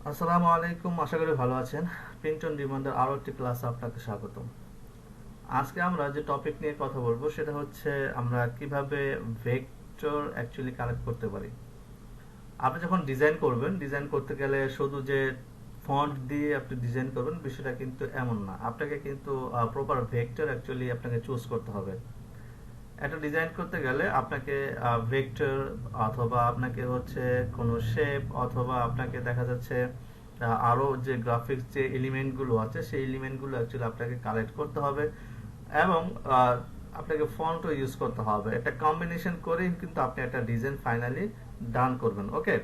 আসসালামু আলাইকুম, আশা করি ভালো আছেন। পিন্টন ডিমান্ডের আরও একটি ক্লাসে আপনাকে স্বাগতম। আজকে আমরা যে টপিক নিয়ে কথা বলবো সেটা হচ্ছে আমরা কিভাবে ভেক্টর অ্যাকচুয়ালি কালেক্ট করতে পারি। আপনি যখন ডিজাইন করবেন, ডিজাইন করতে গেলে শুধু যে ফন্ট দিয়ে আপনি ডিজাইন করবেন বিষয়টা কিন্তু এমন না। আপনাকে কিন্তু প্রপার ভেক্টর অ্যাকচুয়ালি আপনাকে চুজ করতে হবে। একটা ডিজাইন করতে গেলে আপনাকে ভেক্টর অথবা আপনাকে হচ্ছে কোনো শেপ অথবা আপনাকে দেখা যাচ্ছে আরো যে গ্রাফিক্স যে এলিমেন্ট গুলো আছে সেই এলিমেন্ট গুলো অ্যাকচুয়ালি আপনাকে কালেক্ট করতে হবে এবং আপনাকে ফন্টও ইউজ করতে হবে। একটা কম্বিনেশন করেই কিন্তু আপনি একটা ডিজাইন ফাইনালি ডান করবেন। ওকে,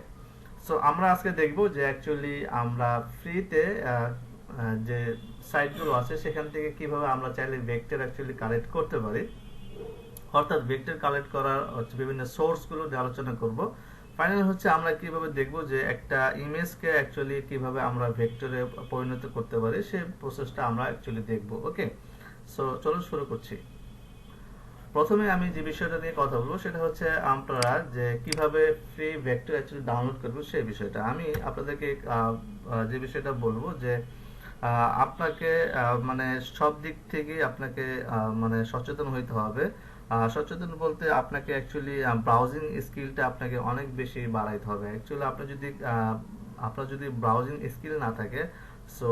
সো আমরা আজকে দেখব যে অ্যাকচুয়ালি আমরা ফ্রিতে যে সাইটগুলো আছে সেখান থেকে কিভাবে আমরা চাইলে ভেক্টর অ্যাকচুয়ালি কালেক্ট করতে পারি, অর্থাৎ ভেক্টর কালেক্ট করার হচ্ছে বিভিন্ন সোর্স গুলো নিয়ে আলোচনা করব। ফাইনাল হচ্ছে আমরা কিভাবে দেখব যে একটা ইমেজকে অ্যাকচুয়ালি কিভাবে আমরা ভেক্টরে পরিণত করতে পারি সেই প্রসেসটা আমরা অ্যাকচুয়ালি দেখব। ওকে, সো চলো শুরু করছি। প্রথমে আমি যে বিষয়টা নিয়ে কথা বলবো সেটা হচ্ছে আমরা যে কিভাবে ফ্রি ভেক্টর অ্যাকচুয়ালি ডাউনলোড করব সেই বিষয়টা। আমি আপনাদেরকে যে বিষয়টা বলবো যে আপনাকে মানে সব দিক থেকে আপনাকে মানে সচেতন হইতে হবে। সচেতন বলতে আপনাকে অ্যাকচুয়ালি ব্রাউজিং স্কিলটা আপনাকে অনেক বেশি বাড়াইতে হবে। অ্যাকচুয়ালি আপনার যদি ব্রাউজিং স্কিল না থাকে, সো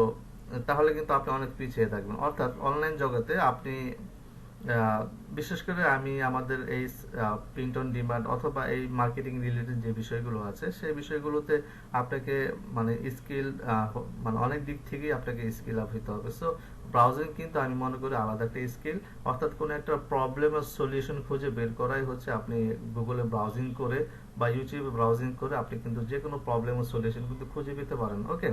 তাহলে কিন্তু আপনি অনেক পিছিয়ে থাকবেন। অর্থাৎ অনলাইন জগতে আপনি আহ, বিশেষ করে আমি আমাদের এই প্রিন্ট অন ডিমান্ড অথবা এই মার্কেটিং রিলেটেড যে বিষয়গুলো আছে সেই বিষয়গুলোতে আপনাকে মানে স্কিল মানে অনেক দিক থেকেই আপনাকে স্কিল আপ হইতে হবে। সো ব্রাউজিং কিন্তু আমি মনে করি আলাদা একটা স্কিল। অর্থাৎ কোনো একটা প্রবলেমের সলিউশন খুঁজে বের করাই হচ্ছে আপনি গুগলে ব্রাউজিং করে বা ইউটিউবে ব্রাউজিং করে আপনি কিন্তু যে কোনো প্রবলেমের সলিউশন কিন্তু খুঁজে পেতে পারেন। ওকে,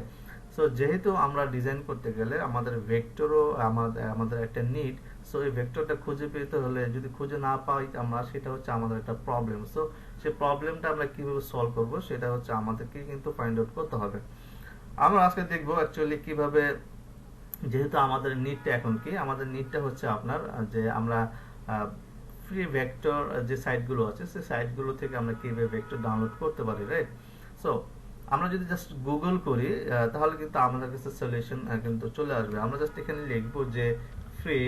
সো যেহেতু আমরা ডিজাইন করতে গেলে আমাদের ভেক্টরও আমাদের একটা নিড। সো এই ভেক্টরটা খুঁজে পেতে হলে যদি খুঁজে না পাই আমরা, সেটা হচ্ছে আমাদের একটা প্রবলেম। সো সেই প্রবলেমটা আমরা কিভাবে সলভ করব সেটা হচ্ছে আমাদেরকে কিন্তু ফাইন্ড আউট করতে হবে। আমরা আজকে দেখবো অ্যাকচুয়ালি কিভাবে, যেহেতু আমাদের নিডটা এখন কি, আমাদের নিডটা হচ্ছে আপনার যে আমরা ফ্রি ভেক্টর যে সাইটগুলো আছে সেই সাইটগুলো থেকে আমরা কিভাবে ভেক্টর ডাউনলোড করতে পারি, রাইট? সো আমরা যদি জাস্ট গুগল করি তাহলে কিন্তু আমাদের কাছে সলিউশন কিন্তু চলে আসবে। আমরা জাস্ট এখানে লিখবো যে ফ্রি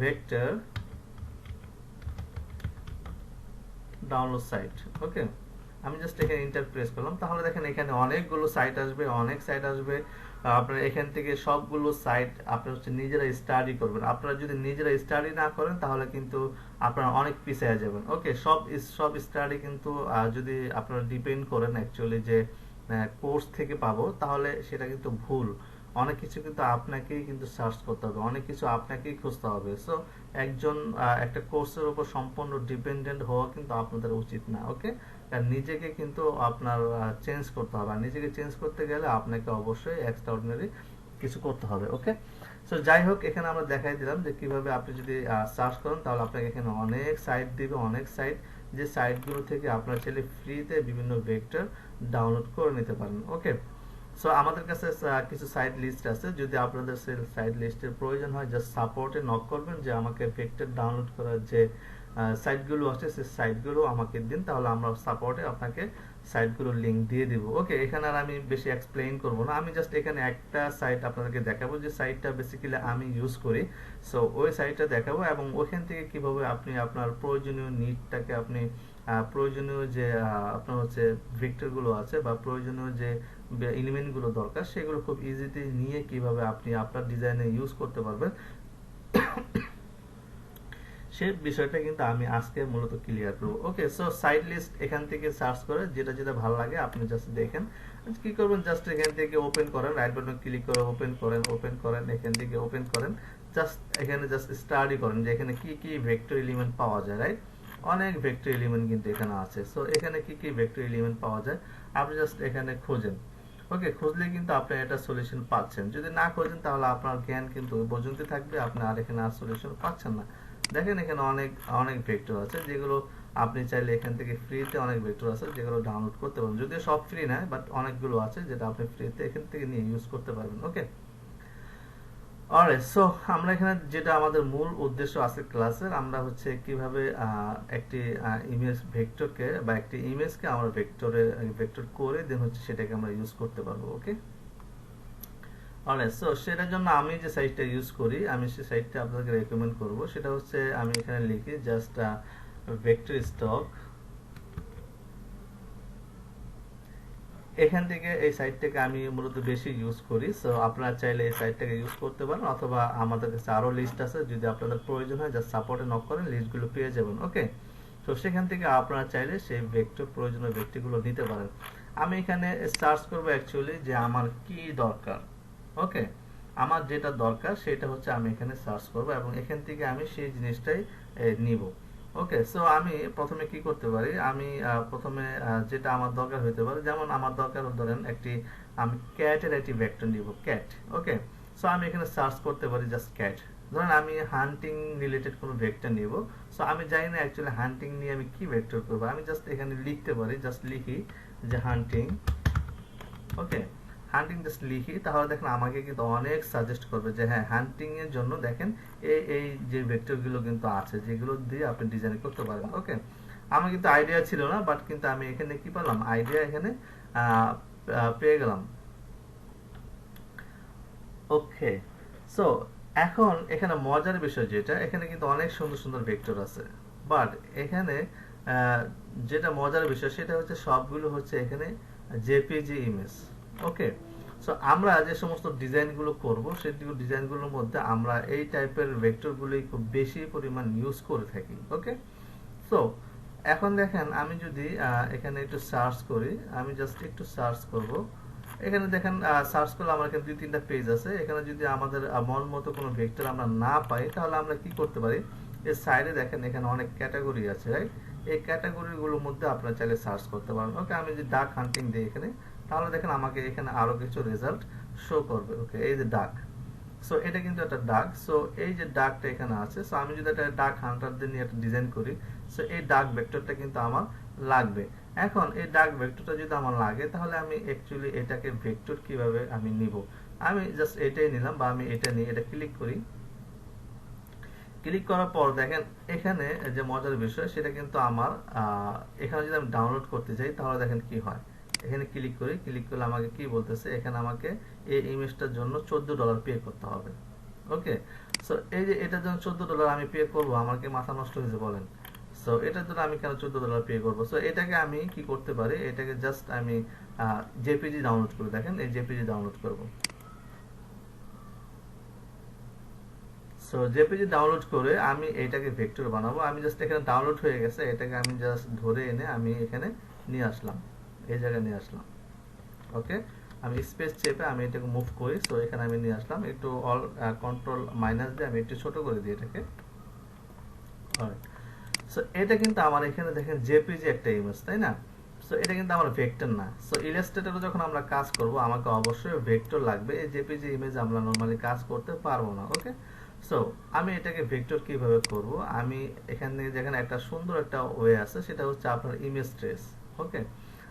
ভেক্টর ডাউনলোড সাইট। ওকে, আমি জাস্ট এখানে ইন্টার প্রেস করলাম, তাহলে দেখেন এখানে অনেকগুলো সাইট আসবে, অনেক সাইট আসবে। আপনারা এখান থেকে সবগুলো সাইট আপনারা হচ্ছে নিজেরা স্টাডি করবেন। আপনারা যদি নিজেরা স্টাডি না করেন তাহলে কিন্তু আপনারা অনেক পিছিয়ে যাবেন। ওকে, সব স্টাডি কিন্তু যদি আপনারা ডিপেন্ড করেন অ্যাকচুয়ালি যে কোর্স থেকে পাবো তাহলে সেটা কিন্তু ভুল। অনেক কিছু কিন্তু আপনাকেই কিন্তু সার্চ করতে হবে, অনেক কিছু আপনাকেই খুঁজতে হবে। সো একজন একটা কোর্সের উপর সম্পূর্ণ ডিপেন্ডেন্ট হওয়া কিন্তু আপনাদের উচিত না। ওকে, নিজেকে কিন্তু আপনার চেঞ্জ করতে হবে, আর নিজেকে চেঞ্জ করতে গেলে আপনাকে অবশ্যই এক্সট্রাঅর্ডিনারি কিছু করতে হবে। ওকে, সো যাই হোক, এখানে আমরা দেখাই দিলাম যে কিভাবে আপনি যদি সার্চ করেন তাহলে আপনাকে এখানে অনেক সাইট দিবে, অনেক সাইট, যে সাইটগুলো থেকে আপনার ছেলে ফ্রিতে বিভিন্ন ভেক্টর ডাউনলোড করে নিতে পারেন। ওকে, সো আমাদের কাছে কিছু সাইট লিস্ট আছে। যদি আপনাদের সেই সাইট লিস্টের প্রয়োজন হয় জাস্ট সাপোর্টে নক করবেন যে আমাকে ভেক্টর ডাউনলোড করার যে সাইটগুলো আছে সেই সাইটগুলো আমাকে দিন, তাহলে আমরা সাপোর্টে আপনাকে সাইটগুলোর লিংক দিয়ে দিব। ওকে, এখানে আর আমি বেশি এক্সপ্লেইন করব না, আমি জাস্ট এখানে একটা সাইট আপনাদেরকে দেখাবো যে সাইটটা বেসিক্যালি আমি ইউজ করি। সো ওই সাইটটা দেখাবো এবং ওইখান থেকে কিভাবে আপনি আপনার প্রয়োজনীয় নিডটাকে আপনি প্রয়োজনীয় যে আপনার হচ্ছে ভেক্টরগুলো আছে বা প্রয়োজনীয় যে এলিমেন্টগুলো দরকার সেগুলো খুব ইজিলি নিয়ে কিভাবে আপনি আপনার ডিজাইনে ইউজ করতে পারবেন সে বিষয়টা কিন্তু আমি আজকে মূলত ক্লিয়ার করব। ওকে, সো সাইড লিস্ট এখান থেকে সার্চ করে যেটা যেটা ভালো লাগে আপনি জাস্ট দেখেন। কি করবেন, জাস্ট এখান থেকে ওপেন করেন, রাইট বাটন ক্লিক করে ওপেন করেন, এখান থেকে ওপেন করেন। জাস্ট এখানে জাস্ট স্টাডি করেন যে এখানে কি কি ভেক্টর এলিমেন্ট পাওয়া যায়, রাইট? অনেক ভেক্টর এলিমেন্ট কিন্তু এখানে আছে। সো এখানে কি কি ভেক্টর এলিমেন্ট পাওয়া যায় আপনি জাস্ট এখানে খোঁজেন। ওকে, খুঁজলে কিন্তু আপনি এটা সলিউশন পাচ্ছেন। যদি না খোঁজেন তাহলে আপনার জ্ঞান কিন্তু ওই পর্যন্ত থাকবে, আপনি আর এখানে আর সলিউশন পাচ্ছেন না। দেখেন এখানে অনেক অনেক ভেক্টর আছে যেগুলো আপনি চাইলে এখান থেকে ফ্রিতে অনেক ভেক্টর আছে যেগুলো ডাউনলোড করতে পারবেন। যদিও সব ফ্রি না, বাট অনেকগুলো আছে যেটা আপনি ফ্রিতে এখান থেকে নিয়ে ইউজ করতে পারবেন। ওকে, অলরাইট, সো আমরা এখানে যেটা আমাদের মূল উদ্দেশ্য আছে ক্লাসের, আমরা হচ্ছে কিভাবে একটি ইমেজ ভেক্টরকে বা একটি ইমেজকে আমরা ভেক্টর করে দেন হচ্ছে সেটাকে আমরা ইউজ করতে পারবো। ওকে, অলরাইট, সো সেটার জন্য আমি যে সাইটটা ইউজ করি, আমি সেই সাইটটা আপনাদেরকে রেকমেন্ড করব। সেটা হচ্ছে আমি এখানে লিখি জাস্ট ভেক্টর স্টক। এখান থেকে এই সাইটটাকে আমি মূলত বেশি ইউজ করি। সো আপনারা চাইলে এই সাইটটাকে ইউজ করতে পারেন, অথবা আমাদের কাছে আরো লিস্ট আছে, যদি আপনাদের প্রয়োজন হয় জাস্ট সাপোর্টে নক করেন, লিস্টগুলো পেয়ে যাবেন। ওকে, তো সেখান থেকে আপনারা চাইলে সেই ভেক্টর প্রয়োজনীয় ভেক্টরগুলো নিতে পারেন। আমি এখানে সার্চ করব অ্যাকচুয়ালি যে আমার কি দরকার। ওকে, আমার যেটা দরকার সেটা হচ্ছে আমি এখানে সার্চ করব এবং এখান থেকে আমি সেই জিনিসটাই নিব। ওকে, সো আমি প্রথমে কি করতে পারি, আমি প্রথমে যেটা আমার দরকার হতে পারে, যেমন আমার দরকার ধরেন একটি, আমি ক্যাটের একটি ভেক্টর নিব, ক্যাট। ওকে, সো আমি এখানে সার্চ করতে পারি জাস্ট ক্যাট। ধরেন আমি হান্টিং রিলেটেড কোনো ভেক্টর নিব। সো আমি জানি না অ্যাকচুয়ালি হান্টিং নিয়ে আমি কি ভেক্টর করব, আমি জাস্ট এখানে লিখতে পারি, জাস্ট লিখি যে হান্টিং। ওকে, হান্টিং জাস্ট লিখি, তাহলে দেখেন আমাকে কিন্তু অনেক সাজেস্ট করবে যে হ্যাঁ, হান্টিং এর জন্য দেখেন এই এই যে ভেক্টর গুলো কিন্তু আছে, যেগুলো দিয়ে আপনি ডিজাইন করতে পারেন। ওকে, আমার কিন্তু আইডিয়া ছিল না, বাট কিন্তু আমি এখানে কি পেলাম, আইডিয়া এখানে পেয়ে গেলাম। ওকে, সো এখন এখানে মজার বিষয় যেটা, এখানে কিন্তু অনেক সুন্দর সুন্দর ভেক্টর আছে, বাট এখানে আহ, যেটা মজার বিষয় সেটা হচ্ছে সবগুলো হচ্ছে এখানে জেপিজি ইমেজ। ওকে, সো আমরা যে সমস্ত ডিজাইনগুলো করব সেই ডিজাইনগুলোর মধ্যে আমরা এই টাইপের ভেক্টরগুলোই খুব বেশি পরিমাণ ইউজ করে থাকি। ওকে, সো এখন দেখেন আমি যদি এখানে একটু সার্চ করি, আমি জাস্ট একটু সার্চ করব। এখানে দেখেন সার্চ করলে আমার এখানে 2-3টা পেজ আছে। এখানে যদি আমাদের মন মতো কোনো ভেক্টর আমরা না পাই, তাহলে আমরা কি করতে পারি, এর সাইডে দেখেন এখানে অনেক ক্যাটাগরি আছে, রাইট? এই ক্যাটাগরিগুলোর মধ্যে আপনারা চাইলে সার্চ করতে পারেন। ওকে, আমি যদি ডাক হান্টিং দিই এখানে, তাহলে দেখেন আমাকে এখানে আরো কিছু রেজাল্ট শো করবে। ওকে, এই যে ডাক, সো এটা কিন্তু একটা ডাক। সো এই যে ডাকটা এখানে আছে, সো আমি যদি একটা ডাক হান্টারদের নিয়ে একটা ডিজাইন করি, সো এই ডাক ভেক্টরটা কিন্তু আমার লাগবে। এখন এই ডাক ভেক্টরটা যদি আমার লাগে, তাহলে আমি অ্যাকচুয়ালি এটাকে ভেক্টর কিভাবে আমি নিব, আমি জাস্ট এটাই নিলাম, বা আমি এটা নিয়ে এটা ক্লিক করি। ক্লিক করার পর দেখেন এখানে যে মজার বিষয় সেটা কিন্তু আমার এখানে যদি আমি ডাউনলোড করতে চাই, তাহলে দেখেন কি হয়। এখানে ক্লিক করি, ক্লিক করলে আমাকে কি বলতেছে, এখানে আমাকে এই ইমেজটার জন্য $14 পে করতে হবে। ওকে, সো এই যে এটার জন্য $14 আমি পে করবো, আমার কি মাথা নষ্ট হয়েছে বলেন? সো এটার জন্য আমি কেন $14 পে করবো? সো এটাকে আমি কি করতে পারি, এটাকে জাস্ট আমি জেপিজি ডাউনলোড করে, দেখেন এই জেপিজি ডাউনলোড করব। সো জেপিজি ডাউনলোড করে আমি এটাকে ভেক্টর বানাবো। আমি জাস্ট এখানে ডাউনলোড হয়ে গেছে, এটাকে আমি জাস্ট ধরে এনে আমি এখানে নিয়ে আসলাম, এই জায়গায় নিয়ে আসলাম। ওকে, আমি স্পেস চেপে আমি এটাকে মুভ করি। সো এখানে আমি নিয়ে আসলাম, একটু অল কন্ট্রোল মাইনাস দিয়ে আমি একটু ছোট করে দিই এটাকে। সো এটা কিন্তু আমার এখানে দেখেন জেপিজি একটা ইমেজ, তাই না? সো এটা কিন্তু আমার ভেক্টর না। সো ইলাস্ট্রেটরে যখন আমরা কাজ করব, আমাকে অবশ্যই ভেক্টর লাগবে। এই জেপিজি ইমেজ আমরা নরমালি কাজ করতে পারবো না। ওকে, সো আমি এটাকে ভেক্টর কিভাবে করব, আমি এখানে যেখানে একটা সুন্দর একটা ওয়ে আছে, সেটা হচ্ছে আপনার ইমেজ ট্রেস। ওকে,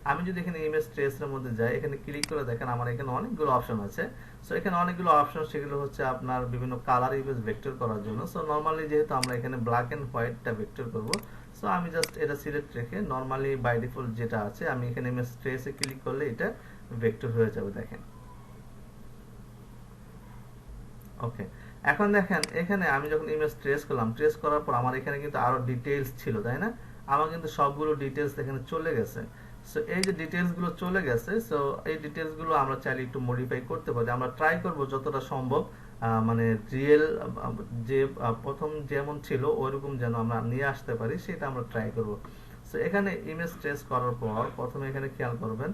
আমি যদি এখানে ইমেজ ট্রেসের মধ্যে যাই, এখানে ক্লিক করে দেখেন আমার এখানে অনেকগুলো অপশন আছে। সো এখানে অনেকগুলো অপশন, সেগুলো হচ্ছে আপনার বিভিন্ন কালার ইমেজ ভেক্টর করার জন্য। সো নরমালি যেহেতু আমরা এখানে ব্ল্যাক এন্ড হোয়াইটটা ভেক্টর করব, সো আমি জাস্ট এটা সিলেক্ট রেখে নরমালি বাই ডিফল্ট যেটা আছে, আমি এখানে ইমেজ ট্রেসে ক্লিক করলে এটা ভেক্টর হয়ে যাবে, দেখেন। ওকে, এখন দেখেন এখানে আমি যখন ইমেজ ট্রেস করলাম, ট্রেস করার পর আমার এখানে কিন্তু আরো ডিটেইলস ছিল, তাই না? আমার কিন্তু সবগুলো ডিটেইলস এখানে চলে গেছে। সো এই যে ডিটেইলস গুলো চলে গেছে, সো এই ডিটেইলস গুলো আমরা চাইলে একটু মডিফাই করতে পারি। আমরা ট্রাই করব যতটা সম্ভব মানে রিয়েল যে প্রথম যেমন ছিল ওইরকম যেন আমরা নিয়ে আসতে পারি, সেটা আমরা ট্রাই করব। সো এখানে ইমেজ ট্রেস করার পর প্রথমে এখানে খেয়াল করবেন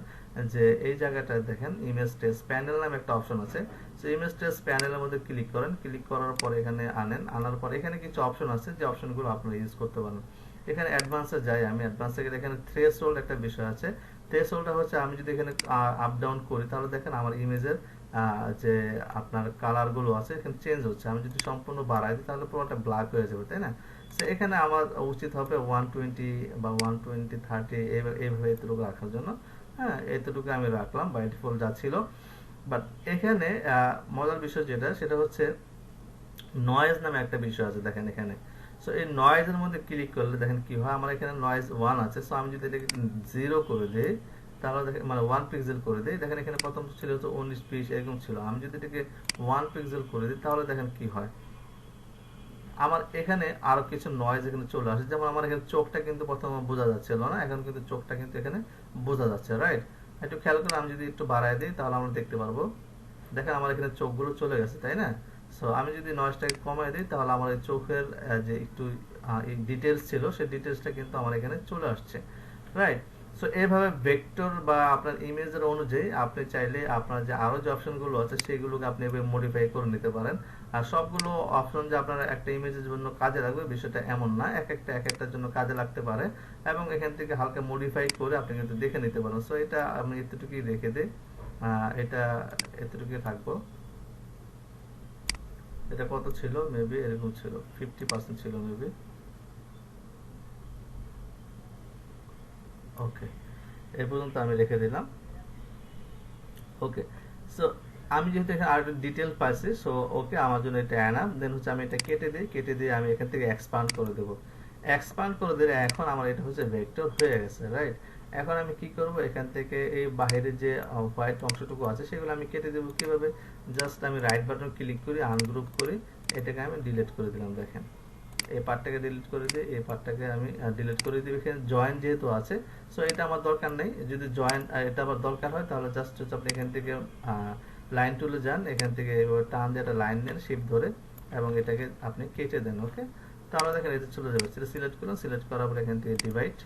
যে এই জায়গাটায় দেখেন ইমেজ ট্রেস প্যানেল নামে একটা অপশন আছে। সো ইমেজ ট্রেস প্যানেলের মধ্যে ক্লিক করেন, ক্লিক করার পর এখানে আনার পর এখানে কিছু অপশন আছে, যে অপশনগুলো আপনারা ইউজ করতে পারেন। এখানে অ্যাডভান্সে যাই, আমি অ্যাডভান্সে গেলে এখানে থ্রেশহোল্ড একটা বিষয় আছে। থ্রেশহোল্ডটা হচ্ছে আমি যদি এখানে আপ ডাউন করি, তাহলে দেখেন আমার ইমেজের যে আপনার কালার গুলো আছে এখানে চেঞ্জ হচ্ছে। আমি যদি সম্পূর্ণ বাড়াই দিই, তাহলে পুরোটা ব্ল্যাক হয়ে যাবে, তাই না? সো এখানে আমার উচিত হবে 120 বা 120-30 এইভাবে এতটুকু রাখার জন্য। হ্যাঁ, এতটুকু আমি রাখলাম বাই ডিফল্ট যা ছিল। বাট এখানে মজার বিষয় যেটা, সেটা হচ্ছে নয়েজ নামে একটা বিষয় আছে দেখেন এখানে। সো এই নয়েজের মধ্যে ক্লিক করলে দেখেন কি হয়, আমার এখানে নয়েজ 1 আছে। সো আমি যদি এটাকে 0 করে দেই, তাহলে দেখেন মানে 1 পিক্সেল করে দেই, দেখেন এখানে প্রথম ছিল হচ্ছে 19 20 এরকম ছিল। আমি যদি এটাকে 1 পিক্সেল করে দিই, তাহলে দেখেন কি হয়, আমার এখানে আরো কিছু নয়েজ এখানে চলে আসে। যেমন আমার এখানে চোখটা কিন্তু প্রথমে বোঝা যাচ্ছিল না, এখন কিন্তু চোখটা কিন্তু এখানে বোঝা যাচ্ছে, রাইট? একটু খেয়াল করে আমি যদি একটু বাড়ায় দিই, তাহলে আমরা দেখতে পারবো, দেখেন আমার এখানে চোখগুলো চলে গেছে, তাই না? সো আমি যদি নয়েজটাকে কমাই দিই, তাহলে আমার এই চোখের যে একটু ডিটেলস ছিল, সেই ডিটেলসটা কিন্তু আমার এখানে চলে আসছে, রাইট? সো এইভাবে ভেক্টর বা আপনার ইমেজের অনুযায়ী আপনি চাইলে আপনার যে আরো যে অপশনগুলো আছে সেগুলোকে আপনি এভাবে মডিফাই করে নিতে পারেন। আর সবগুলো অপশন যে আপনার একটা ইমেজের জন্য কাজে লাগবে বিষয়টা এমন না, এক একটার জন্য কাজে লাগতে পারে, এবং এখান থেকে হালকা মডিফাই করে আপনি কিন্তু দেখে নিতে পারেন। সো এটা আমি এতটুকুই রেখে দিই, এটা এতটুকুই থাকবো। এটা কত ছিল, মেবি এরকম ছিল, 50% ছিল মেবি। ওকে, এই পর্যন্ত আমি রেখে দিলাম। ওকে, সো আমি যেহেতু এখানে আর একটু ডিটেল পাইছি, সো ওকে, আমার জন্য এটা এনাফ। দেন হচ্ছে আমি এটা কেটে দিয়ে আমি এখান থেকে এক্সপান্ড করে দেবো। এক্সপান্ড করে দিলে এখন আমার এটা হচ্ছে ভেক্টর হয়ে গেছে, রাইট? এখন আমি কি করব, এখান থেকে এই বাইরে যে হোয়াইট অংশটুকু আছে সেগুলো আমি কেটে দেবো। কিভাবে? জাস্ট আমি রাইট বাটন ক্লিক করি, আনগ্রুপ করি, এটাকে আমি ডিলিট করে দিলাম। দেখেন এই পার্টটাকে ডিলিট করে দিই, এই পার্টটাকে আমি ডিলিট করে দিই। এখানে জয়েন যেহেতু আছে, সো এটা আমার দরকার নেই। যদি জয়েন এটা আবার দরকার হয়, তাহলে জাস্ট হচ্ছে আপনি এখান থেকে লাইন টুলে যান, এখান থেকে এভাবে টান দিয়ে একটা লাইন নেন শিফট ধরে, এবং এটাকে আপনি কেটে দেন। ওকে, তাহলে দেখেন এটা চলে যাবে। সেটা সিলেক্ট করুন, সিলেক্ট করার পর এখান থেকে ডিভাইড,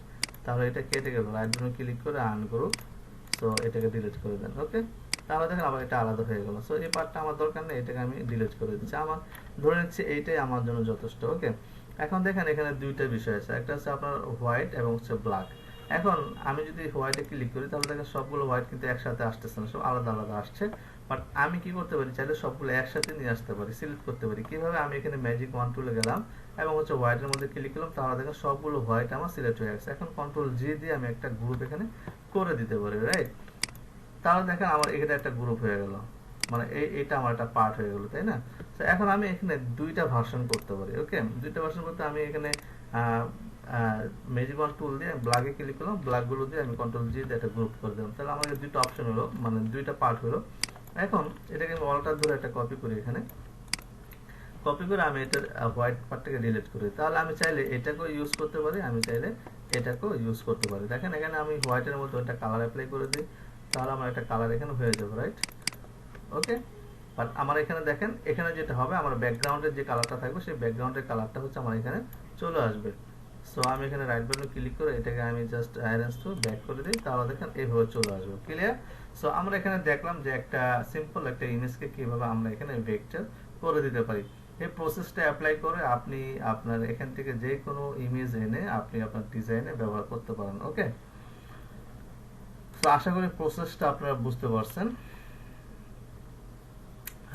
তাহলে এটা কেটে গেল। রাইট বাটন ক্লিক করে আনগ্রুপ, সো এটাকে ডিলিট করে দেন। ওকে, তাহলে দেখেন আবার এটা আলাদা হয়ে গেল। সো এই পার্টটা আমার দরকার নেই, এটাকে আমি ডিলিট করে দিচ্ছি। আমার ধরে নিচ্ছি এইটাই আমার জন্য যথেষ্ট। ওকে, এখন দেখেন এখানে দুইটা বিষয় আছে, একটা হচ্ছে আপনার হোয়াইট এবং হচ্ছে ব্ল্যাক। এখন আমি যদি হোয়াইটে ক্লিক করি, তাহলে দেখেন সবগুলো হোয়াইট কিন্তু একসাথে আসতেছে না, সব আলাদা আলাদা আসছে। বাট আমি কি করতে পারি, চাইলে সবগুলো একসাথে নিয়ে আসতে পারি, সিলেক্ট করতে পারি। কিভাবে? আমি এখানে ম্যাজিক ওয়ান টুলে গেলাম এবং হচ্ছে হোয়াইটের মধ্যে ক্লিক করলাম, তাহলে দেখেন সবগুলো হোয়াইট আমার সিলেক্ট হয়ে গেছে। এখন কন্ট্রোল জি দিয়ে আমি একটা গ্রুপ এখানে করে দিতে পারি, রাইট? তাহলে দেখেন আমার এখানে একটা গ্রুপ হয়ে গেল, মানে এটা আমার একটা পার্ট হয়ে গেল, তাই না? তো এখন আমি এখানে দুইটা ভার্সন করতে পারি। ওকে, দুইটা ভার্সন করতে আমি এখানে ম্যাজিক ওয়ান টুল দিয়ে ব্ল্যাকে ক্লিক করলাম, ব্ল্যাক গুলো দিয়ে আমি কন্ট্রোল জি দিয়ে একটা গ্রুপ করে দিলাম। তাহলে আমাদের দুইটা অপশন হলো, মানে দুইটা পার্ট হলো। এখন এটাকে আমি অল্টার ধরে একটা কপি করি, এখানে কপি করে আমি এটার হোয়াইট পার্টটাকে ডিলিট করি। তাহলে আমি চাইলে এটাকেও ইউজ করতে পারি, আমি চাইলে এটাকেও ইউজ করতে পারি। দেখেন এখানে আমি হোয়াইটের মধ্যে একটা কালার অ্যাপ্লাই করে দিই, তাহলে আমার একটা কালার এখানে হয়ে যাবে, রাইট? ওকে, বাট আমার এখানে দেখেন, এখানে যেটা হবে, আমার ব্যাকগ্রাউন্ডের যে কালারটা থাকবে সেই ব্যাকগ্রাউন্ডের কালারটা হচ্ছে আমার এখানে চলে আসবে। সো আমি এখানে রাইট বাটন ক্লিক করে এটাকে আমি জাস্ট অ্যারেঞ্জ টু ব্যাক করে দিই, তাহলে দেখেন এইভাবে চলে আসবে। ক্লিয়ার? সো আমরা এখানে দেখলাম যে একটা সিম্পল একটা ইমেজকে কিভাবে আমরা এখানে ভেক্টর করে দিতে পারি। এই প্রসেসটা অ্যাপ্লাই করে আপনি আপনার এখান থেকে যে কোনো ইমেজ এনে আপনি আপনার ডিজাইনে ব্যবহার করতে পারেন। ওকে, সো আশা করি প্রসেসটা আপনারা বুঝতে পারছেন।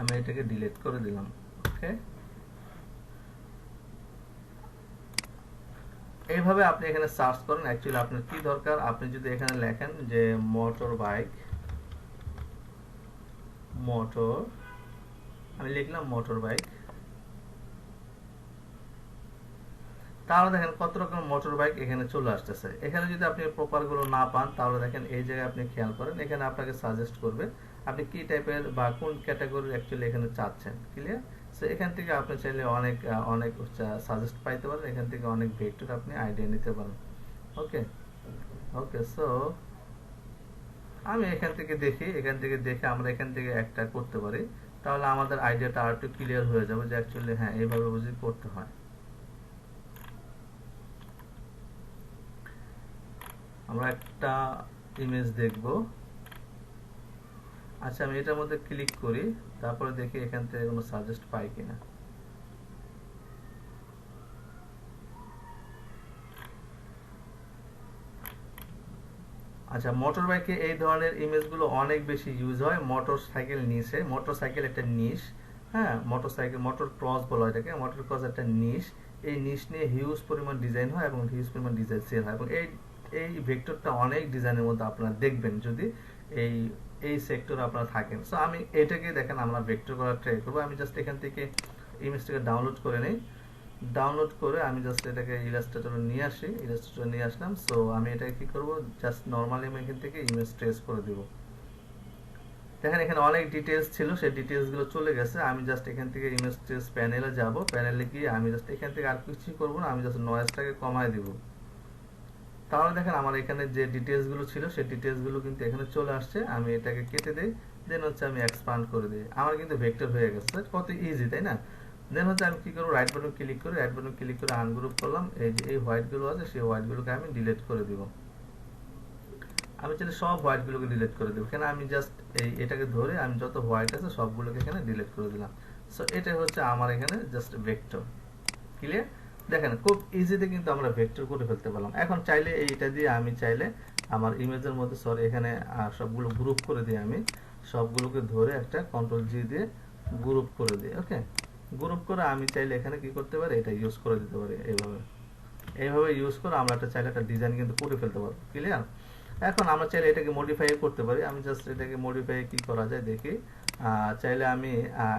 আমি এটাকে ডিলিট করে দিলাম। ওকে, এইভাবে আপনি এখানে সার্চ করেন অ্যাকচুয়ালি আপনার কি দরকার। আপনি যদি এখানে লেখেন যে মোটর বাইক, মোটর, আমি লিখলাম মোটর বাইক, তাহলে দেখেন কত রকম মোটর বাইক এখানে চলে আসতেছে। এখানে যদি আপনি প্রপার গুলো না পান, তাহলে দেখেন এই জায়গায় আপনি খেয়াল করেন, এখানে আপনাকে সাজেস্ট করবে আপনি কি টাইপের বা কোন ক্যাটাগরির অ্যাকচুয়ালি এখানে চাচ্ছেন। ক্লিয়ার? সো এখান থেকে আপনি চাইলে অনেক অনেক সাজেস্ট পাইতে পারেন, এখান থেকে অনেক ভেক্টর আপনি আইডিয়া নিতে পারেন। ওকে, ওকে, সো আমি এখান থেকে দেখি, এখান থেকে দেখে আমরা এখান থেকে একটা করতে পারি, তাহলে আমাদের আইডিয়াটা আর একটু ক্লিয়ার হয়ে যাবে যে অ্যাকচুয়ালি হ্যাঁ এইভাবে বুঝি করতে হয়। আমরা একটা ইমেজ দেখব। আচ্ছা, আমি এটার মধ্যে ক্লিক করি, তারপরে দেখি এখান থেকে কোনো সাজেস্ট পাই কিনা। আচ্ছা, মোটর বাইকে এই ধরনের ইমেজগুলো অনেক বেশি ইউজ হয় মোটর সাইকেল নিশে। মোটর সাইকেল একটা নিশ, হ্যাঁ, মোটর সাইকেল, মোটর ক্রস বলা হয় এটাকে। মোটর ক্রস একটা নিশ, এই নিশ নিয়ে হিউজ পরিমাণ ডিজাইন হয় এবং হিউজ পরিমাণ ডিজাইন সেল হয়, এবং এই এই ভেক্টরটা অনেক ডিজাইনের মধ্যে আপনারা দেখবেন যদি এই এই সেক্টরে আপনারা থাকেন। সো আমি এটাকে দেখেন আমরা ভেক্টর করার ট্রাই করবো। আমি জাস্ট এখান থেকে ইমেজটাকে ডাউনলোড করে নিই। ডাউনলোড করে আমি জাস্ট এটাকে ইলাস্ট্রেটরে নিয়ে আসি, ইলাস্ট্রেটরে নিয়ে আসলাম। সো আমি এটাকে কি করব, জাস্ট নরমালি আমি এখান থেকে ইমেজ ট্রেস করে দিব। দেখেন এখানে অনেক ডিটেইলস ছিল, সেই ডিটেইলস গুলো চলে গেছে। আমি জাস্ট এখান থেকে ইমেজ ট্রেস প্যানেলে যাব, প্যানেলে গিয়ে আমি জাস্ট এখান থেকে আর কিছুই করব না, আমি জাস্ট নয়েজটাকে কমায় দিব। তাহলে দেখেন আমার এখানে যে ডিটেইলস গুলো ছিল সেই ডিটেইলস গুলো কিন্তু এখানে চলে আসছে। আমি এটাকে কেটে দেই, দেন হচ্ছে আমি এক্সপান্ড করে দিই, আমার কিন্তু ভেক্টর হয়ে গেছে। কত ইজি, তাই না? দেন হচ্ছে আমি কি করব, রাইট বাটন ক্লিক করে আনগ্রুপ করলাম। এই যে এই হোয়াইট গুলো আছে সেই হোয়াইট গুলোকে আমি ডিলিট করে দিব। আমি চাইলে সব হোয়াইট গুলোকে ডিলিট করে দেবো, কেন আমি জাস্ট এটাকে ধরে আমি যত হোয়াইট আছে সবগুলোকে এখানে ডিলিট করে দিলাম। সো এটা হচ্ছে আমার এখানে জাস্ট ভেক্টর। ক্লিয়ার? দেখেন খুব ইজিতে কিন্তু আমরা ভেক্টর করে ফেলতে পারলাম। এখন চাইলে এইটা দিয়ে আমি চাইলে আমার ইমেজের মধ্যে এখানে সবগুলো গ্রুপ করে দিই, আমি সবগুলোকে ধরে একটা কন্ট্রোল জি দিয়ে গ্রুপ করে দিই। ওকে, গ্রুপ করে আমি চাইলে এখানে কি করতে পারি, এটা ইউজ করে দিতে পারি। এইভাবে ইউজ করে আমরা একটা চাইলে একটা ডিজাইন কিন্তু করে ফেলতে পারবো। ক্লিয়ার? এখন আমরা চাইলে এটাকে মডিফাই করতে পারি। আমি জাস্ট এটাকে মডিফাই কি করা যায় দেখি। চাইলে আমি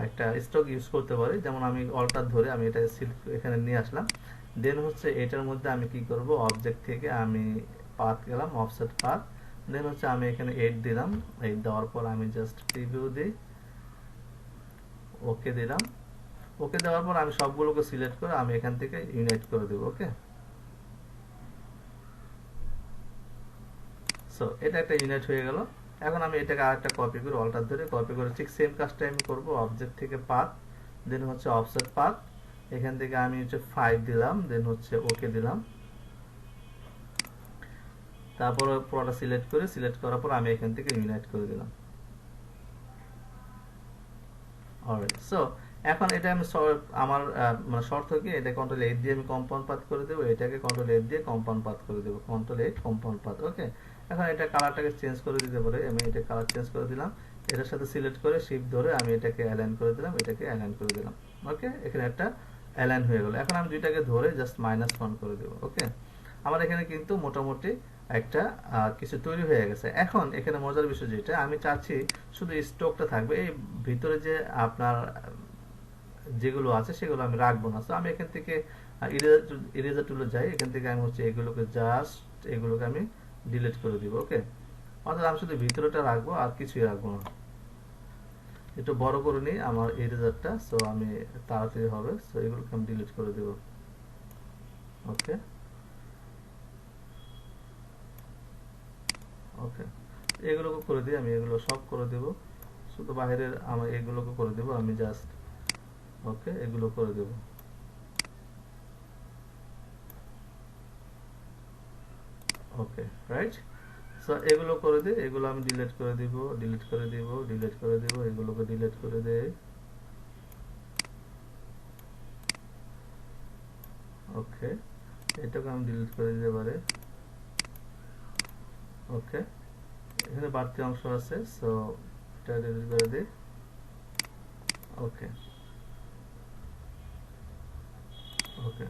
একটা স্টক ইউজ করতে পারি, যেমন আমি অল্টার ধরে আমি এটা এখানে নিয়ে আসলাম। দেন হচ্ছে এটার মধ্যে আমি কি করব, অবজেক্ট থেকে আমি পাথ গেলাম, অফসেট পাথ। দেন হচ্ছে আমি এখানে 8 দিলাম। 8 দেওয়ার পর আমি জাস্ট প্রিভিউ দিই, ওকে দিলাম। ওকে দেওয়ার পর আমি সবগুলোকে সিলেক্ট করে আমি এখান থেকে ইউনাইট করে দেব। ওকে, সো এটা একটা ইউনিট হয়ে গেল। এখন আমি এটাকে আরেকটা কপি করে অল্টার ধরে কপি করে ঠিক সেম কাজটা আমি করব। অবজেক্ট থেকে পাথ, দেন হচ্ছে অফসেট পাথ, এখান থেকে আমি হচ্ছে 5 দিলাম, দেন হচ্ছে ওকে দিলাম। তারপর পুরোটা সিলেক্ট করার পর আমি এখান থেকে ইউনাইট করে দিলাম। অলরাইট, সো এখন এটা আমি আমার মানে শর্ত কি, এটা কন্ট্রোল 8 দিয়ে আমি কম্পাউন্ড পাথ করে দেব, এটাকে কন্ট্রোল 8 দিয়ে কম্পাউন্ড পাথ করে দেব, কন্ট্রোল 8 কম্পাউন্ড পাথ। ওকে, এখন এটা কালারটাকে চেঞ্জ করে দিতে পারে, আমি এটা কালার চেঞ্জ করে দিলাম। এটার সাথে সিলেক্ট করে শিফট ধরে আমি এটাকে অ্যালাইন করে দিলাম, এটাকে অ্যালাইন করে দিলাম। ওকে, এখানে একটা অ্যালাইন হয়ে গেল। এখন আমি দুইটাকে ধরে জাস্ট -1 করে দেব। ওকে, আমার এখানে কিন্তু মোটামুটি একটা কিছু তৈরি হয়ে গেছে। এখন এখানে মজার বিষয় যেটা, আমি চাচ্ছি শুধু স্টকটা থাকবে, এই ভিতরে যে আপনার যেগুলো আছে সেগুলো আমি রাখবো না। তো আমি এখান থেকে ইরেজার টুলে যাই, এখান থেকে আমি হচ্ছে এগুলোকে আমি ডিলিট করে দিব। ওকে, অর্থাৎ আমি শুধু ভিতরেটা রাখবো আর কিছুই রাখবো না। একটু বড় করে নিই আমার ইরেজারটা, সো আমি তাড়াতাড়ি হবে। সো এগুলোকে আমি ডিলিট করে দেব। ওকে, ওকে, এগুলোকে করে দিই, আমি এগুলো সব করে দেব। শুধু বাইরের আমার এগুলোকে করে দেব আমি জাস্ট। ওকে, এগুলো করে দেব। ওকে, রাইট। সো এগুলো করে দিই, এগুলো আমি ডিলিট করে দিব, এগুলোকে ডিলিট করে দেই। ওকে, এটাকে আমি ডিলিট করে দিতে পারি। ওকে, এখানে বাড়তি অংশ আছে, সো এটা ডিলিট করে দিই। ওকে, ওকে,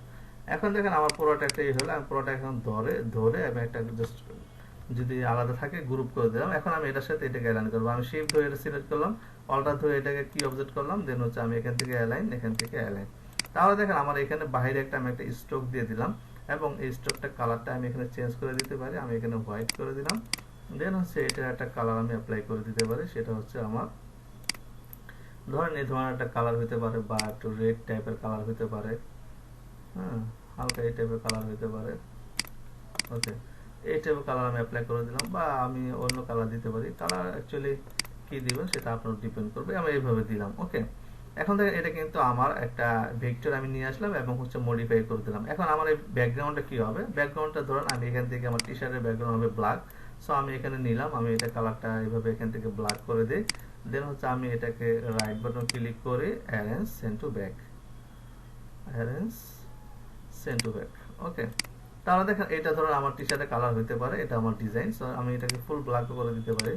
এখন দেখেন আমার পুরোটা একটা হলো, আমি পুরোটা এখন ধরে আমি একটা জাস্ট যদি আলাদা থাকে গ্রুপ করে দিলাম। এখন আমি এটার সাথে এটাকে অ্যালাইন করবো, আমি শিফট ধরে এটা সিলেক্ট করলাম, অল্টার ধরে এটাকে কি অবজেক্ট করলাম, দেন হচ্ছে আমি এখান থেকে অ্যালাইন, তাহলে দেখেন আমার এখানে বাইরে আমি একটা স্ট্রোক দিয়ে দিলাম, এবং এই স্ট্রোকটা কালারটা আমি এখানে চেঞ্জ করে দিতে পারি। আমি এখানে হোয়াইট করে দিলাম, দেন হচ্ছে এটার একটা কালার আমি অ্যাপ্লাই করে দিতে পারি, সেটা হচ্ছে আমার ধরেন এই ধরনের একটা কালার হতে পারে, বা একটু রেড টাইপের কালার হতে পারে। হ্যাঁ, হালকা এই টাইপের কালার হতে পারে। ওকে, এই টাইপের কালার আমি অ্যাপ্লাই করে দিলাম, বা আমি অন্য কালার দিতে পারি। কালার অ্যাকচুয়ালি কি দিবেন সেটা আপনার ডিপেন্ড করবে, আমি এইভাবে দিলাম। ওকে, এখন দেখেন এটা কিন্তু আমার একটা ভেক্টর আমি নিয়ে আসলাম এবং হচ্ছে মডিফাই করে দিলাম। এখন আমার এই ব্যাকগ্রাউন্ডটা কি হবে, ব্যাকগ্রাউন্ডটা ধরুন আমি এখান থেকে আমার টি শার্টের ব্যাকগ্রাউন্ড হবে ব্ল্যাক। সো আমি এখানে নিলাম, আমি এটা কালারটা এইভাবে এখান থেকে ব্ল্যাক করে দিই। দেন হচ্ছে আমি এটাকে রাইট বাটন ক্লিক করে অ্যারেঞ্জ সেন্ড টু ব্যাক, ওকে, তাহলে দেখেন এটা ধরুন আমার টি শার্টের কালার হতে পারে, এটা আমার ডিজাইন। সো আমি এটাকে ফুল ব্ল্যাক করে দিতে পারি,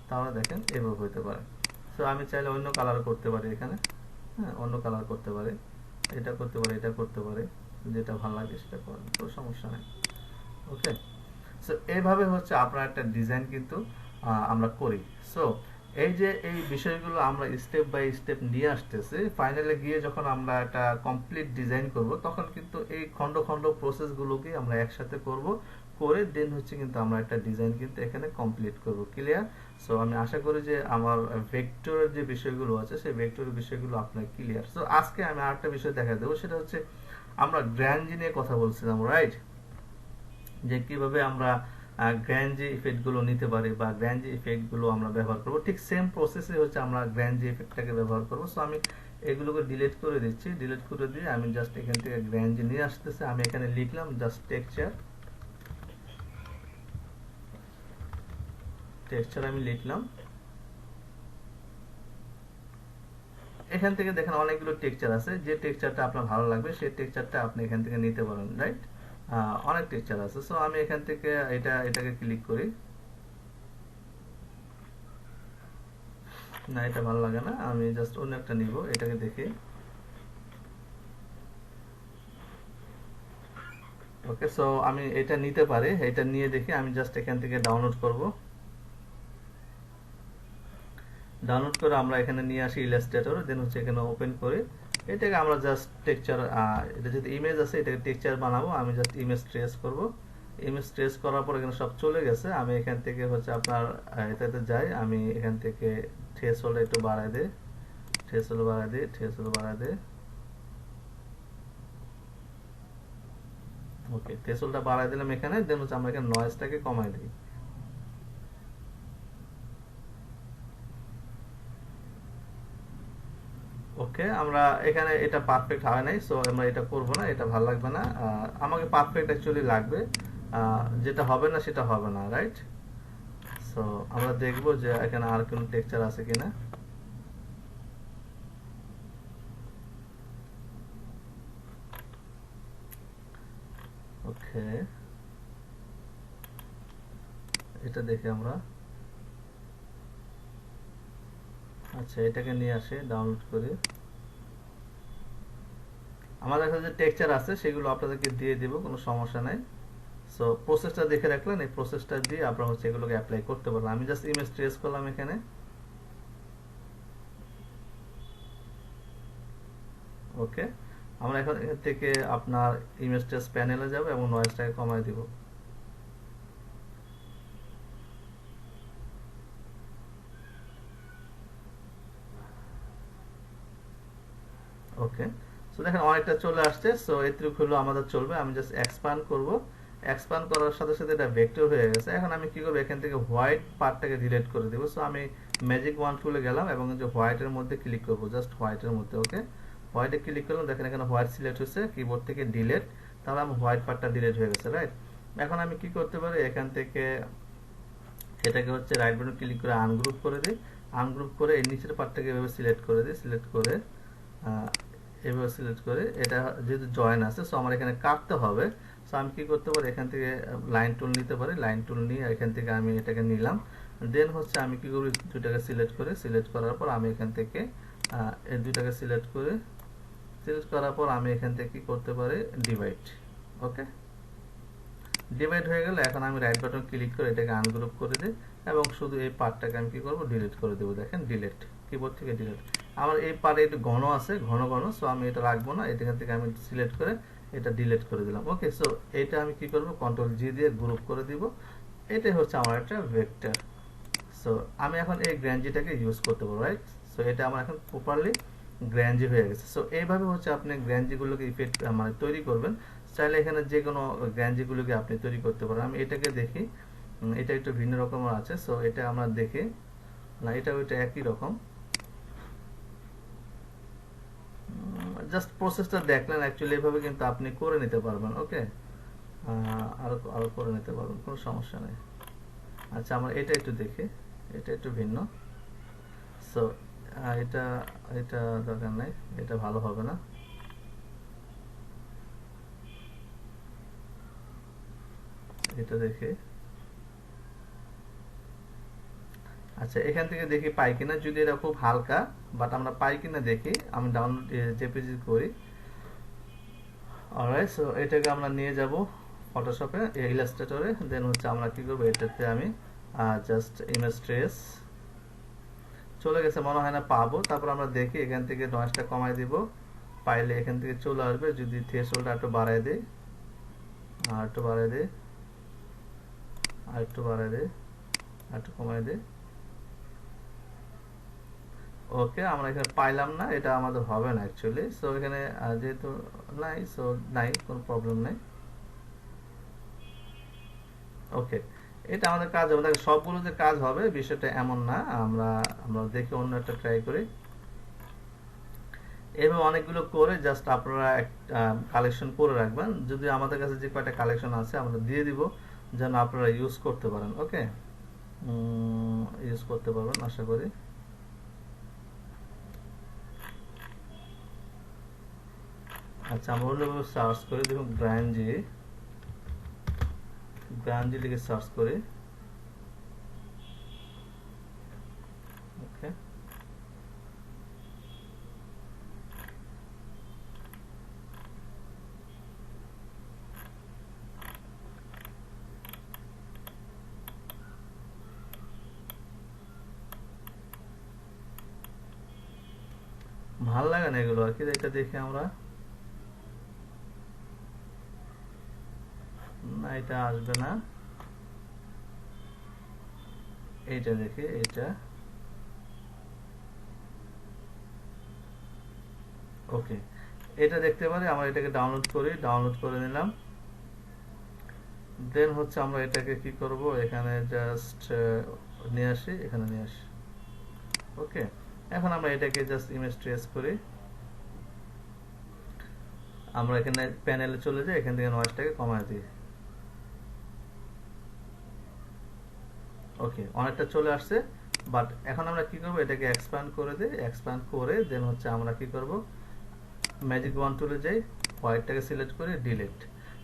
তাহলে দেখেন এভাবে হতে পারে। সো আমি চাইলে অন্য কালার করতে পারি এখানে। হ্যাঁ, অন্য কালার করতে পারি, এটা করতে পারি, এটা করতে পারি, যেটা ভালো লাগে সেটা করেন, কোনো সমস্যা নেই। ওকে, সো এইভাবে হচ্ছে আপনার একটা ডিজাইন কিন্তু আমরা করি। সো এই যে এই বিষয়গুলো আমরা স্টেপ বাই স্টেপ নিয়ে আসতেছি, ফাইনালে গিয়ে যখন আমরা একটা কমপ্লিট ডিজাইন করব তখন কিন্তু এই খন্ড খন্ড প্রসেসগুলোকে আমরা একসাথে করব, করে দেন হচ্ছে কিন্তু আমরা একটা ডিজাইন কিন্তু এখানে কমপ্লিট করব। ক্লিয়ার? সো আমি আশা করি যে আমার ভেক্টরের যে বিষয়গুলো আছে সেই ভেক্টরের বিষয়গুলো আপনার ক্লিয়ার। সো আজকে আমি আরেকটা বিষয় দেখা দেবো, সেটা হচ্ছে আমরা গ্র্যান্ডজি নিয়ে কথা বলছিলাম, রাইট? যে কিভাবে আমরা গ্র্যান্ডজি ইফেক্ট গুলো নিতে পারি বা গ্র্যান্ডজি ইফেক্ট গুলো আমরা ব্যবহার করব, ঠিক সেম প্রসেসে হচ্ছে আমরা গ্র্যান্ডজি ইফেক্টটাকে ব্যবহার করব। সো আমি এগুলোকে ডিলিট করে দিচ্ছি, ডিলিট করে দিয়ে আমি জাস্ট এখান থেকে গ্র্যান্ডজি নিয়ে আসতেছে, আমি এখানে লিখলাম জাস্ট টেক্সচার, টেক্সচার আমি লিখলাম। এখান থেকে দেখেন অনেকগুলো টেক্সচার আছে, যে টেক্সচারটা আপনার ভালো লাগবে সেই টেক্সচারটা আপনি এখান থেকে নিতে পারেন, রাইট? অনেক টেক্সচার আছে। সো আমি এখান থেকে এটাকে ক্লিক করি। না, এটা ভালো লাগে না, আমি জাস্ট অন্য একটা নিব, এটাকে দেখে। ওকে, সো আমি এটা নিতে পারি, এটা নিয়ে দেখি আমি জাস্ট এখান থেকে ডাউনলোড করব। ডাউনলোড করে আমরা এখানে নিয়ে আসি ইলাস্ট্রেটর, দেন হচ্ছে এখানে ওপেন করে এটাকে আমরা জাস্ট টেক্সচার, এটা যদি ইমেজ আছে এটাকে টেক্সচার বানাবো। আমি জাস্ট ইমেজ ট্রেস করব। ইমেজ ট্রেস করার পর এখানে সব চলে গেছে। আমি এখান থেকে হচ্ছে আপনার এটাতে যাই, আমি এখান থেকে থ্রেশহোল্ড একটু বাড়ায় দিই, থ্রেশহোল্ড বাড়ায় দিই, থ্রেশহোল্ড বাড়ায় দিই। ওকে, থ্রেশহোল্ডটা বাড়ায় দিলাম এখানে, দেন হচ্ছে আমরা এখানে নয়েজটাকে কমাই দিই। ওকে, আমরা এখানে এটা পারফেক্ট হয় নাই, সো আমরা এটা করব না, এটা ভালো লাগবে না। আমাকে পারফেক্ট অ্যাকচুয়ালি লাগবে, যেটা হবে না সেটা হবে না, রাইট? সো আমরা দেখব যে এখানে আর কোনো টেক্সচার আছে কিনা। ওকে, এটা দেখে আমরা, আচ্ছা এটাকে নিয়ে আসি, ডাউনলোড করি। আমাদের কাছে যে টেক্সচার আছে সেগুলো আপনাদেরকে দিয়ে দিব, কোনো সমস্যা নাই। সো প্রসেসটা দেখে রাখলেন, এই প্রসেসটা দিয়ে আপনারা হচ্ছে এগুলোকে অ্যাপ্লাই করতে পারবেন। আমি জাস্ট ইমেজ ট্রেস করলাম এখানে। ওকে, আমরা এখন এখান থেকে আপনার ইমেজ ট্রেস প্যানেলে যাব এবং নয়েজটাকে কমায় দিব। ওকে, সো দেখেন অনেকটা চলে আসছে। সো এটুকু হলো আমাদের চলবে। আমি জাস্ট এক্সপ্যান্ড করব, এক্সপ্যান্ড করার সাথে সাথে এটা ভেক্টর হয়ে গেছে। এখন আমি কি করব, এখান থেকে হোয়াইট পার্টটাকে ডিলিট করে দেব। সো আমি ম্যাজিক ওয়ান টুলে গেলাম এবং যে হোয়াইটের মধ্যে ক্লিক করব, জাস্ট হোয়াইটের মধ্যে। ওকে, হোয়াইটে ক্লিক করলাম, দেখেন এখানে হোয়াইট সিলেক্ট হয়েছে, কিবোর্ড থেকে ডিলিট, তাহলে আমার হোয়াইট পার্টটা ডিলিট হয়ে গেছে, রাইট? এখন আমি কি করতে পারি, এখান থেকে এটাকে হচ্ছে রাইট বাটন ক্লিক করে আনগ্রুপ করে দিই। আনগ্রুপ করে এই নিচের পার্টটাকে এভাবে সিলেক্ট করে দিই, সিলেক্ট করে এভাবে সিলেক্ট করে, এটা যেহেতু জয়েন আছে সো আমার এখানে কাটতে হবে। সো আমি কি করতে পারি, এখান থেকে লাইন টুল নিতে পারি, লাইন টুল নিয়ে এখান থেকে আমি এটাকে নিলাম। দেন হচ্ছে আমি কি করি, দুইটাকে সিলেক্ট করে, সিলেক্ট করার পর আমি এখান থেকে এই দুইটাকে সিলেক্ট করে, সিলেক্ট করার পর আমি এখান থেকে কি করতে পারি, ডিভাইড। ওকে, ডিভাইড হয়ে গেলে এখন আমি রাইট বাটন ক্লিক করে এটাকে আনগ্রুপ করে দিই এবং শুধু এই পার্টটাকে আমি কি করব, ডিলিট করে দেবো। দেখেন ডিলিট, কিবোর্ড থেকে ডিলিট। আমার এই পার্টে একটু ঘন আছে, ঘন ঘন, সো আমি এটা রাখবো না, এখান থেকে আমি সিলেক্ট করে এটা ডিলিট করে দিলাম। ওকে, সো এটা আমি কি করব, কন্ট্রোল জি দিয়ে গ্রুপ করে দিব। এটাই হচ্ছে আমার একটা ভেক্টর। সো আমি এখন এই গ্র্যান্ডিটাকে ইউজ করতে পারবো, রাইট? সো এটা আমার এখন প্রপারলি গ্র্যান্ডি হয়ে গেছে। সো এইভাবে হচ্ছে আপনি গ্র্যান্ডিগুলোকে ইফেক্ট মানে তৈরি করবেন। চাইলে এখানে যে কোনো গ্র্যান্ডিগুলোকে আপনি তৈরি করতে পারেন। আমি এটাকে দেখি, এটা একটু ভিন্ন রকমের আছে। সো এটা আমরা দেখি, না এটা ওইটা একই রকম, জাস্ট প্রসেসটা দেখলেন, অ্যাকচুয়ালি এভাবে কিন্তু আপনি করে নিতে পারবেন। ওকে, আরো আরো করে নিতে পারবেন, কোনো সমস্যা নেই। আচ্ছা, আমরা এটা একটু দেখি, এটা একটু ভিন্ন। সো এটা এটা দরকার নাই, এটা ভালো হবে না। এটা দেখি, আচ্ছা এখান থেকে দেখি পাই কিনা, যদি এটা খুব হালকা বাট আমরা পাই কিনা দেখি। আমি ডাউনলোড জেপিজি করি। অলরাইট, সো এটাকে আমরা নিয়ে যাব ফটোশপে, ইলাস্ট্রেটরে। দেন হচ্ছে আমরা কি করব, এটাতে আমি জাস্ট ইমেজ ট্রেস, চলে গেছে মনে হয় না, পাবো। তারপর আমরা দেখি এখান থেকে নয়েজটা কমাই দিব, পাইলে এখান থেকে চলে আসবে। যদি থ্রেশহোল্ডটা একটু বাড়াই দেই, আর একটু বাড়াই দেই, আর একটু বাড়াই দেই, আর একটু কমাই দেই। ওকে, আমরা এখানে পাইলাম না, এটা আমাদের হবে না অ্যাকচুয়ালি। সো এখানে যেহেতু নাই, সো নাই, কোনো প্রবলেম নাই। ওকে, এটা আমাদের কাজ হবে। দেখো সবগুলো যে কাজ হবে বিষয়টা এমন না। আমরা আমরা দেখি অন্য একটা ট্রাই করি। এভাবে অনেকগুলো করে জাস্ট আপনারা কালেকশন করে রাখবেন। যদি আমাদের কাছে যে কয়টা কালেকশন আছে আমরা দিয়ে দিব, যেন আপনারা ইউজ করতে পারেন। ওকে, ইউজ করতে পারবেন আশা করি। আচ্ছা, আমরা অন্যভাবে সার্চ করি। দেখুন গ্রাইনজি, গ্রাইনজি লিখে সার্চ করি। ওকে, ভাল লাগে না এগুলো আর কি। এটা দেখি আমরা, না এটা আসবে না। এইটা দেখি, এইটা ওকে, এটা দেখতে পারি। আমরা এটাকে ডাউনলোড করি, ডাউনলোড করে নিলাম। দেন হচ্ছে আমরা এটাকে কি করব, এখানে জাস্ট নিয়ে আসি, এখানে নিয়ে আসি। ওকে, এখন আমরা এটাকে জাস্ট ইমেজ ট্রেস করি। আমরা এখানে প্যানেলে চলে যাই, এখান থেকে নয়েজটাকে কমায় দিই। ওকে, অনেকটা চলে আসছে। বাট এখন আমরা কি করব, এটাকে এক্সপ্যান্ড করে দিই। এক্সপ্যান্ড করে দেন হচ্ছে আমরা কি করব, ম্যাজিক ওয়ান টুলে যাই, হোয়াইটটাকে সিলেক্ট করে ডিলিট।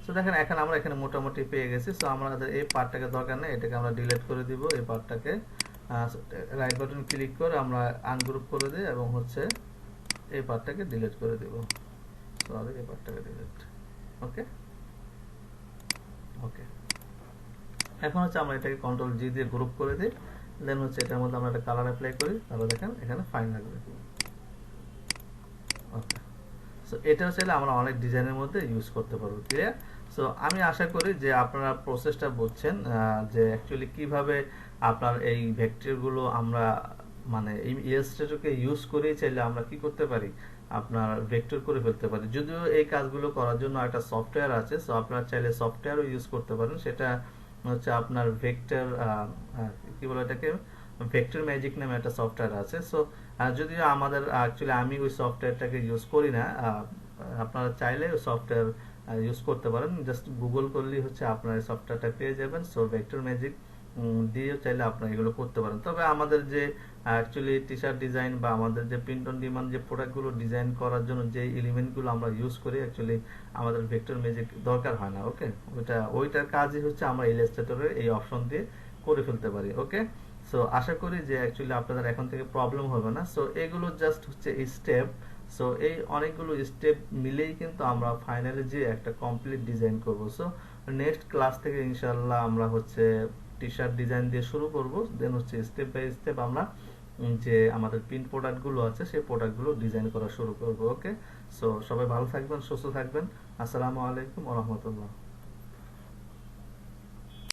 সো দেখেন এখন আমরা এখানে মোটামুটি পেয়ে গেছি। সো আমাদের এই পার্টটাকে দরকার নেই, এটাকে আমরা ডিলিট করে দিব। এই পার্টটাকে রাইট বাটন ক্লিক করে আমরা আনগ্রুপ করে দিই এবং হচ্ছে এই পার্টটাকে ডিলিট করে দিব। সরি, এই পার্টটাকে ডিলিট। ওকে, ওকে, এখন হচ্ছে আমরা এটাকে কন্ট্রোল জি দিয়ে গ্রুপ করে দিই। দেন হচ্ছে এটার মধ্যে আমরা একটা কালার অ্যাপ্লাই করি, তাহলে দেখেন এখানে ফাইন লাগবে। ওকে, সো এটা চাইলে আমরা অনেক ডিজাইনের মধ্যে ইউজ করতে পারবো। ক্লিয়ার? সো আমি আশা করি যে আপনারা প্রসেসটা বুঝছেন, যে অ্যাকচুয়ালি কিভাবে আপনার এই ভেক্টরগুলো আমরা মানে এই ইলাস্ট্রেটরকে ইউজ করে চাইলে আমরা কি করতে পারি, আপনার ভেক্টর করে ফেলতে পারি। যদিও এই কাজগুলো করার জন্য একটা সফটওয়্যার আছে, সো আপনারা চাইলে সফটওয়্যারও ইউজ করতে পারেন। সেটা হচ্ছে আপনার ভেক্টর, কি বলে এটাকে, ভেক্টর ম্যাজিক নামে একটা সফটওয়্যার আছে। সো যদিও আমাদের অ্যাকচুয়ালি আমি ওই সফটওয়্যারটাকে ইউজ করি না, আপনারা চাইলে ওই সফটওয়্যার ইউজ করতে পারেন। জাস্ট গুগল করলেই হচ্ছে আপনার এই সফটওয়্যারটা পেয়ে যাবেন। সো ভেক্টর ম্যাজিক দিয়েও চাইলে আপনারা এগুলো করতে পারেন। তবে আমাদের যে অ্যাকচুয়ালি টি শার্ট ডিজাইন বা আমাদের যে প্রিন্ট অন ডিমান্ড যে প্রোডাক্টগুলো ডিজাইন করার জন্য যে এলিমেন্টগুলো আমরা ইউজ করি, অ্যাকচুয়ালি আমাদের ভেক্টর ম্যাজিক দরকার হয় না। ওকে, ওইটার কাজই হচ্ছে আমরা ইলাস্ট্রেটরের এই অপশন দিয়ে করে ফেলতে পারি। ওকে, সো আশা করি যে অ্যাকচুয়ালি আপনাদের এখন থেকে প্রবলেম হবে না। সো এগুলো জাস্ট হচ্ছে স্টেপ। সো এই অনেকগুলো স্টেপ মিলেই কিন্তু আমরা ফাইনালি যে একটা কমপ্লিট ডিজাইন করব। সো নেক্সট ক্লাস থেকে ইনশাআল্লাহ আমরা হচ্ছে টি শার্ট ডিজাইন দিয়ে শুরু করব। দেন হচ্ছে স্টেপ বাই স্টেপ আমরা যে আমাদের প্রিন্ট প্রোডাক্টগুলো আছে সেই প্রোডাক্টগুলো ডিজাইন করা শুরু করব। ওকে, সো সবাই ভালো থাকবেন, সুস্থ থাকবেন। আসসালামু আলাইকুম ওয়া রাহমাতুল্লাহ।